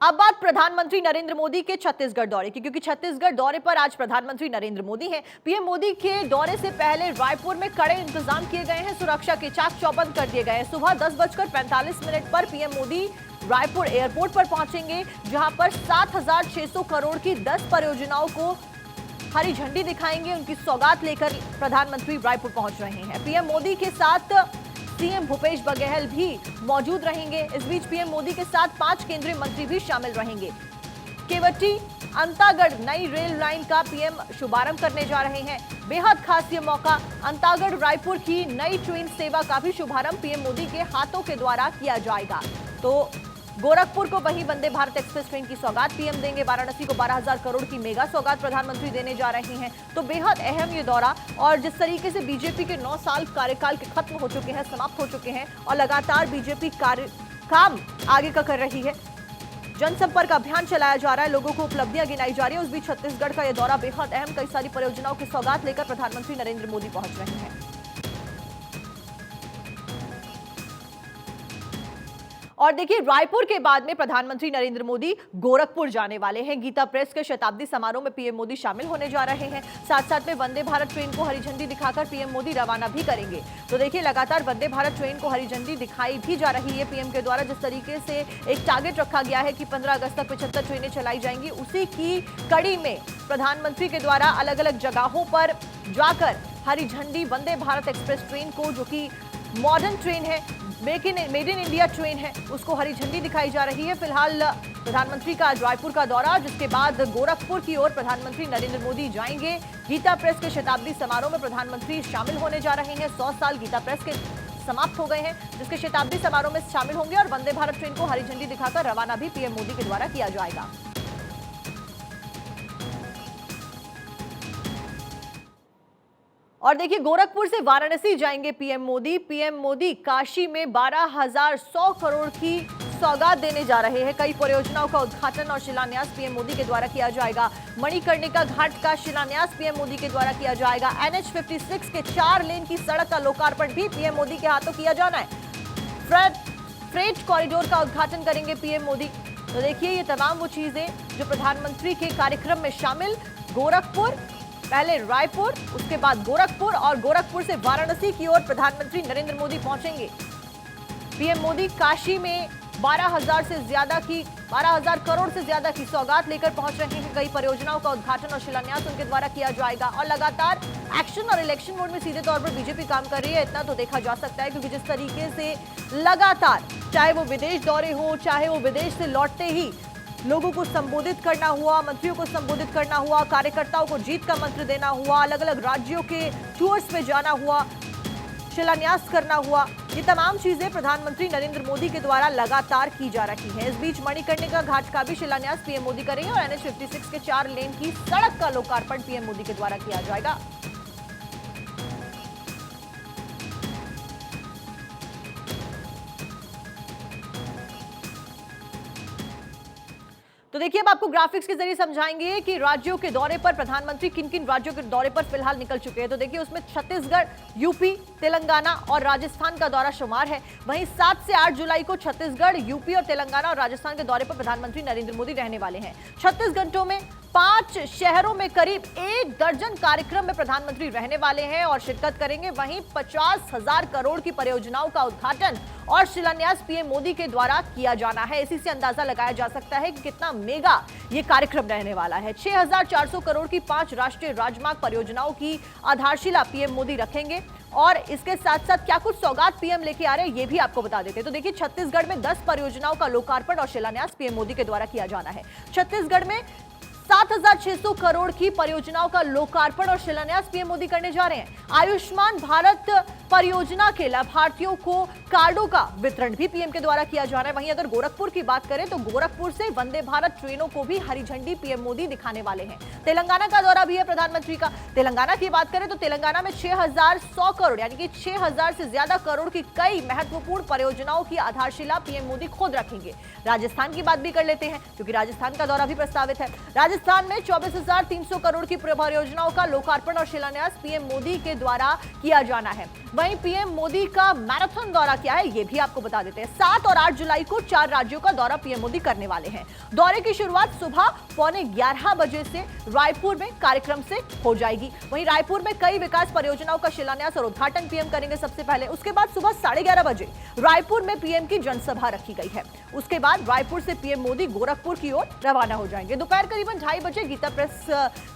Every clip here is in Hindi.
अब बात प्रधानमंत्री नरेंद्र मोदी के छत्तीसगढ़ दौरे की, क्योंकि छत्तीसगढ़ दौरे पर आज प्रधानमंत्री नरेंद्र मोदी हैं। पीएम मोदी के दौरे से पहले रायपुर में कड़े इंतजाम किए गए हैं, सुरक्षा के चाक चौबंद कर दिए गए हैं। सुबह 10:45 पर पीएम मोदी रायपुर एयरपोर्ट पर पहुंचेंगे, जहां पर 7,600 करोड़ की 10 परियोजनाओं को हरी झंडी दिखाएंगे। उनकी सौगात लेकर प्रधानमंत्री रायपुर पहुंच रहे हैं। पीएम मोदी के साथ सीएम भूपेश बघेल भी मौजूद रहेंगे। इस बीच पीएम मोदी के साथ 5 केंद्रीय मंत्री भी शामिल रहेंगे। केवटी अंतागढ़ नई रेल लाइन का पीएम शुभारंभ करने जा रहे हैं। बेहद खास ये मौका, अंतागढ़ रायपुर की नई ट्रेन सेवा का भी शुभारंभ पीएम मोदी के हाथों के द्वारा किया जाएगा। तो गोरखपुर को वही वंदे भारत एक्सप्रेस ट्रेन की सौगात पीएम देंगे। वाराणसी को 12,000 करोड़ की मेगा सौगात प्रधानमंत्री देने जा रहे हैं। तो बेहद अहम ये दौरा, और जिस तरीके से बीजेपी के 9 साल कार्यकाल के खत्म हो चुके हैं, समाप्त हो चुके हैं, और लगातार बीजेपी काम आगे का कर रही है, जनसंपर्क अभियान चलाया जा रहा है, लोगों को उपलब्धियां गिनाई जा रही है। उस बीच छत्तीसगढ़ का यह दौरा बेहद अहम, कई सारी परियोजनाओं की सौगात लेकर प्रधानमंत्री नरेंद्र मोदी पहुंच रहे हैं। और देखिए, रायपुर के बाद में प्रधानमंत्री नरेंद्र मोदी गोरखपुर जाने वाले हैं। गीता प्रेस के शताब्दी समारोह में पीएम मोदी शामिल होने जा रहे हैं। साथ साथ में वंदे भारत ट्रेन को हरी झंडी दिखाकर पीएम मोदी रवाना भी करेंगे। तो देखिए, लगातार वंदे भारत ट्रेन को हरी झंडी दिखाई भी जा रही है पीएम के द्वारा। जिस तरीके से एक टारगेट रखा गया है कि 15 अगस्त तक 75 ट्रेनें चलाई जाएंगी, उसी की कड़ी में प्रधानमंत्री के द्वारा अलग अलग जगहों पर जाकर हरी झंडी वंदे भारत एक्सप्रेस ट्रेन को, जो कि मॉडर्न ट्रेन है, मेड इन इंडिया ट्रेन है, उसको हरी झंडी दिखाई जा रही है। फिलहाल प्रधानमंत्री का रायपुर का दौरा, जिसके बाद गोरखपुर की ओर प्रधानमंत्री नरेंद्र मोदी जाएंगे। गीता प्रेस के शताब्दी समारोह में प्रधानमंत्री शामिल होने जा रहे हैं। 100 साल गीता प्रेस के समाप्त हो गए हैं, जिसके शताब्दी समारोह में शामिल होंगे, और वंदे भारत ट्रेन को हरी झंडी दिखाकर रवाना भी पीएम मोदी के द्वारा किया जाएगा। और देखिए, गोरखपुर से वाराणसी जाएंगे पीएम मोदी। पीएम मोदी काशी में 12,100 करोड़ की सौगात देने जा रहे हैं। कई परियोजनाओं का उद्घाटन और शिलान्यास पीएम मोदी के द्वारा किया जाएगा। मणिकर्णिका घाट का शिलान्यास पीएम मोदी के द्वारा किया जाएगा। NH 56 के 4 लेन की सड़क का लोकार्पण भी पीएम मोदी के हाथों किया जाना है। फ्रेट कॉरिडोर का उद्घाटन करेंगे पीएम मोदी। तो देखिए, ये तमाम वो चीजें जो प्रधानमंत्री के कार्यक्रम में शामिल। गोरखपुर, पहले रायपुर, उसके बाद गोरखपुर, और गोरखपुर से वाराणसी की ओर प्रधानमंत्री नरेंद्र मोदी पहुंचेंगे। पीएम मोदी काशी में 12,000 करोड़ से ज्यादा की सौगात लेकर पहुंच रहे हैं। कई परियोजनाओं का उद्घाटन और शिलान्यास उनके द्वारा किया जाएगा। और लगातार एक्शन और इलेक्शन मोड में सीधे तौर पर बीजेपी काम कर रही है, इतना तो देखा जा सकता है, क्योंकि जिस तरीके से लगातार, चाहे वो विदेश दौरे हो, चाहे वो विदेश से लौटते ही लोगों को संबोधित करना हुआ, मंत्रियों को संबोधित करना हुआ, कार्यकर्ताओं को जीत का मंत्र देना हुआ, अलग अलग राज्यों के टूर्स पे जाना हुआ, शिलान्यास करना हुआ, ये तमाम चीजें प्रधानमंत्री नरेंद्र मोदी के द्वारा लगातार की जा रही हैं। इस बीच मणिकर्णिका घाट का भी शिलान्यास पीएम मोदी करेंगे, और NH 56 के 4 लेन की सड़क का लोकार्पण पीएम मोदी के द्वारा किया जाएगा। तो देखिए, अब आपको ग्राफिक्स के जरिए समझाएंगे कि राज्यों के दौरे पर प्रधानमंत्री किन किन राज्यों के दौरे पर फिलहाल निकल चुके हैं। तो देखिए, उसमें छत्तीसगढ़, यूपी, तेलंगाना और राजस्थान का दौरा शुमार है। वहीं 7 से 8 जुलाई को छत्तीसगढ़, यूपी और तेलंगाना और राजस्थान के दौरे पर प्रधानमंत्री नरेंद्र मोदी रहने वाले हैं। 36 घंटों में 5 शहरों में करीब 1 दर्जन कार्यक्रम में प्रधानमंत्री रहने वाले हैं और शिरकत करेंगे। वहीं 50,000 करोड़ की परियोजनाओं का उद्घाटन और शिलान्यास पीएम मोदी के द्वारा किया जाना है। इसी से अंदाजा लगाया जा सकता है कि कितना मेगा ये कार्यक्रम रहने वाला है। 6,400 करोड़ की 5 राष्ट्रीय राजमार्ग परियोजनाओं की आधारशिला पीएम मोदी रखेंगे, और इसके साथ साथ क्या कुछ सौगात पीएम लेके आ रहे हैं, ये भी आपको बता देते हैं। तो देखिए, छत्तीसगढ़ में 10 परियोजनाओं का लोकार्पण और शिलान्यास पीएम मोदी के द्वारा किया जाना है। छत्तीसगढ़ में 7,600 करोड़ की परियोजनाओं का लोकार्पण और शिलान्यास पीएम मोदी करने जा रहे हैं। आयुष्मान भारत परियोजना के लाभार्थियों को कार्डों का वितरण भी पीएम के द्वारा किया जा रहा है। वहीं अगर गोरखपुर की बात करें तो गोरखपुर से वंदे भारत ट्रेनों को भी हरी झंडी पीएम मोदी दिखाने वाले हैं। तेलंगाना का दौरा भी है प्रधानमंत्री का। तेलंगाना की बात करें तो तेलंगाना में 6,100 करोड़ यानी कि 6,000 से ज्यादा करोड़ की कई महत्वपूर्ण परियोजनाओं की आधारशिला पीएम मोदी खुद रखेंगे। राजस्थान की बात भी कर लेते हैं, क्योंकि राजस्थान का दौरा भी प्रस्तावित है। राजस्थान में 24,300 करोड़ की परियोजनाओं का लोकार्पण और शिलान्यास पीएम मोदी के द्वारा किया जाना है। वहीं पीएम मोदी का मैराथन दौरा क्या है, ये भी आपको बता देते हैं। 7 और 8 जुलाई को 4 राज्यों का दौरा पीएम मोदी करने वाले हैं। दौरे की शुरुआत सुबह 11:15 बजे से रायपुर में कार्यक्रम से हो जाएगी। वहीं रायपुर में कई विकास परियोजनाओं का शिलान्यास और उद्घाटन पीएम करेंगे सबसे पहले। उसके बाद सुबह 11:30 बजे रायपुर में पीएम की जनसभा रखी गई है। उसके बाद रायपुर से पीएम मोदी गोरखपुर की ओर रवाना हो जाएंगे। दोपहर करीबन 2:30 बजे गीता प्रेस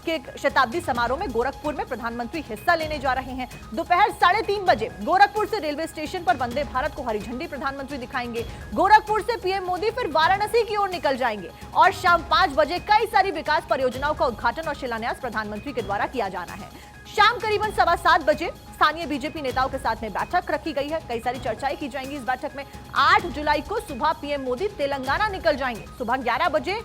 के शताब्दी समारोह में गोरखपुर में प्रधानमंत्री हिस्सा लेने जा रहे हैं। दोपहर 3:30 बजे गोरखपुर से रेलवे स्टेशन पर वंदे भारत को हरी झंडी प्रधानमंत्री दिखाएंगे। गोरखपुर से पीएम मोदी फिर वाराणसी की ओर निकल जाएंगे और शाम 5 बजे कई सारी विकास परियोजनाओं का उद्घाटन और शिलान्यास प्रधानमंत्री के द्वारा किया जाना है। शाम करीबन 7:15 बजे स्थानीय बीजेपी नेताओं के साथ में बैठक रखी गई है। कई सारी चर्चाएं की जाएंगी इस बैठक में। 8 जुलाई को सुबह पीएम मोदी तेलंगाना निकल जाएंगे। सुबह 11 बजे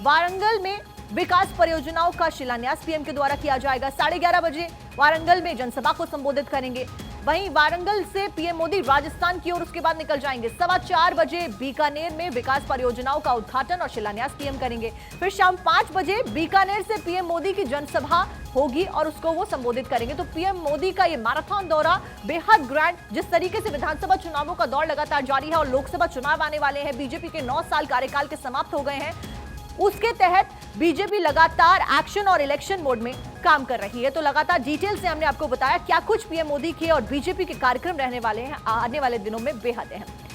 वारंगल में विकास परियोजनाओं का शिलान्यास पीएम के द्वारा किया जाएगा। 11:30 बजे वारंगल में जनसभा को संबोधित करेंगे। वहीं वारंगल से पीएम मोदी राजस्थान की ओर उसके बाद निकल जाएंगे। 4:15 बजे बीकानेर में विकास परियोजनाओं का उद्घाटन और शिलान्यास पीएम करेंगे। फिर शाम 5 बजे बीकानेर से पीएम मोदी की जनसभा होगी और उसको वो संबोधित करेंगे। तो पीएम मोदी का ये मैराथन दौरा बेहद ग्रैंड, जिस तरीके से विधानसभा चुनावों का दौर लगातार जारी है और लोकसभा चुनाव आने वाले हैं, बीजेपी के 9 साल कार्यकाल के समाप्त हो गए हैं, उसके तहत बीजेपी लगातार एक्शन और इलेक्शन मोड में काम कर रही है। तो लगातार डिटेल से हमने आपको बताया क्या कुछ पीएम मोदी के और बीजेपी के कार्यक्रम रहने वाले हैं आने वाले दिनों में बेहद अहम।